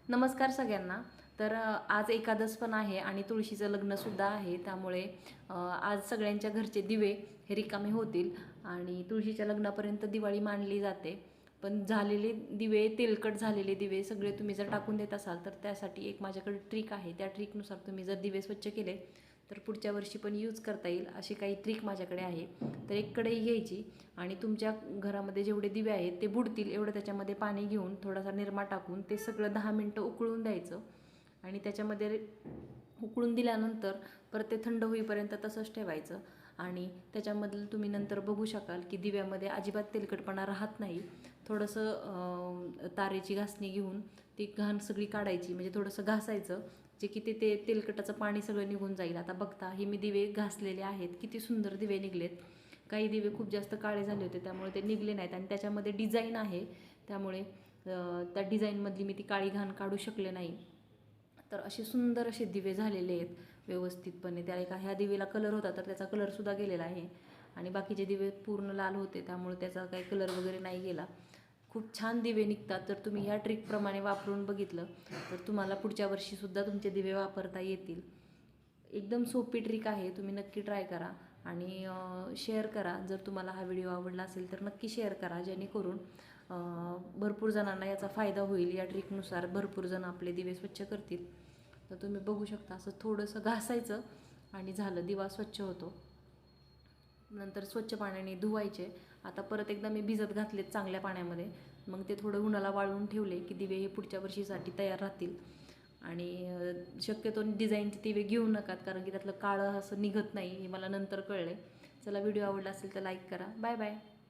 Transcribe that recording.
नमस्कार सगळ्यांना. तर आज एकादश पण आहे आणि तुळशीचं लग्नसुद्धा आहे. त्यामुळे आज सगळ्यांच्या घरचे दिवे हे रिकामे होतील आणि तुळशीच्या लग्नापर्यंत दिवाळी मांडली जाते. पण झालेले दिवे, तेलकट झालेले दिवे सगळे तुम्ही जर टाकून देत असाल तर त्यासाठी एक माझ्याकडे ट्रिक आहे. त्या ट्रिकनुसार तुम्ही जर दिवे स्वच्छ केले तर पुढच्या वर्षी पण यूज करता येईल अशी काही ट्रिक माझ्याकडे आहे. तर एक कढई घ्यायची आणि तुमच्या घरामध्ये जेवढे दिवे आहेत ते बुडतील एवढं त्याच्यामध्ये पाणी घेऊन थोडासा निरमा टाकून ते सगळं 10 मिनटं उकळून द्यायचं. आणि त्याच्यामध्ये उकळून दिल्यानंतर परत ते थंड होईपर्यंत तसंच ठेवायचं. आणि त्याच्यामधलं तुम्ही नंतर बघू शकाल की दिव्यामध्ये अजिबात तेलकटपणा राहत नाही. थोडंसं तारेची घासणी घेऊन ती घाण सगळी काढायची, म्हणजे थोडंसं घासायचं जे की ते तेलकटाचं पाणी सगळं निघून जाईल. आता बघता हे मी दिवे घासलेले आहेत, किती सुंदर दिवे निघलेत. काही दिवे खूप जास्त काळे झाले होते त्यामुळे ते निघले नाहीत आणि त्याच्यामध्ये डिझाईन आहे त्यामुळे त्या डिझाईनमधली मी ती काळी घाण काढू शकले नाही. तर असे सुंदर असे दिवे झालेले आहेत व्यवस्थितपणे. त्या एका ह्या दिवेला कलर होता तर त्याचा कलरसुद्धा गेलेला आहे आणि बाकीचे दिवे पूर्ण लाल होते त्यामुळे त्याचा काही कलर वगैरे नाही गेला. खूप छान दिवे निघतात. जर तुम्ही ह्या ट्रिकप्रमाणे वापरून बघितलं तर तुम्हाला पुढच्या वर्षीसुद्धा तुमचे दिवे वापरता येतील. एकदम सोपी ट्रिक आहे, तुम्ही नक्की ट्राय करा आणि शेअर करा. जर तुम्हाला हा व्हिडिओ आवडला असेल तर नक्की शेअर करा, जेणेकरून भरपूर जणांना याचा फायदा होईल. या ट्रिकनुसार भरपूर जण आपले दिवे स्वच्छ करतील. तर तुम्ही बघू शकता, असं थोडंसं घासायचं आणि झालं, दिवा स्वच्छ होतो. नंतर स्वच्छ पाण्याने धुवायचे. आता परत एकदा मी भिजत घातलेत चांगल्या पाण्यामध्ये, मग ते थोडं उन्हाला वाळवून ठेवले की दिवे हे पुढच्या वर्षीसाठी तयार राहतील. आणि शक्यतो डिझाईनचे दिवे घेऊ नकात, कारण की त्यातलं काळं असं निघत नाही हे मला नंतर कळले. चला, व्हिडिओ आवडला असेल तर लाईक करा. Bye bye.